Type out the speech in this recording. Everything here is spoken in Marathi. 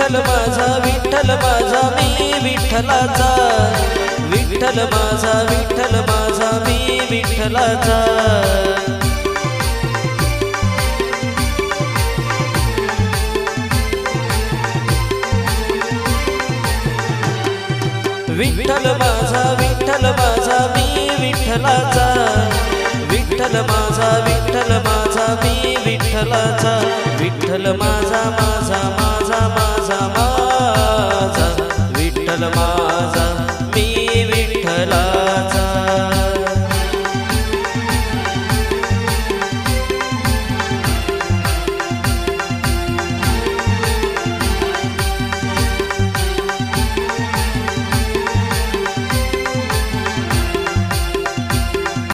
विठ्ठल माझा मी विठ्ठलाचा, विठ्ठल माझा मी विठ्ठलाचा। विठ्ठल माझा मी विठ्ठलाचा, विठ्ठल माझा मी विठ्ठलाचा। विठ्ठल माझा माझा माझा माझा माझा, विठ्ठल माझा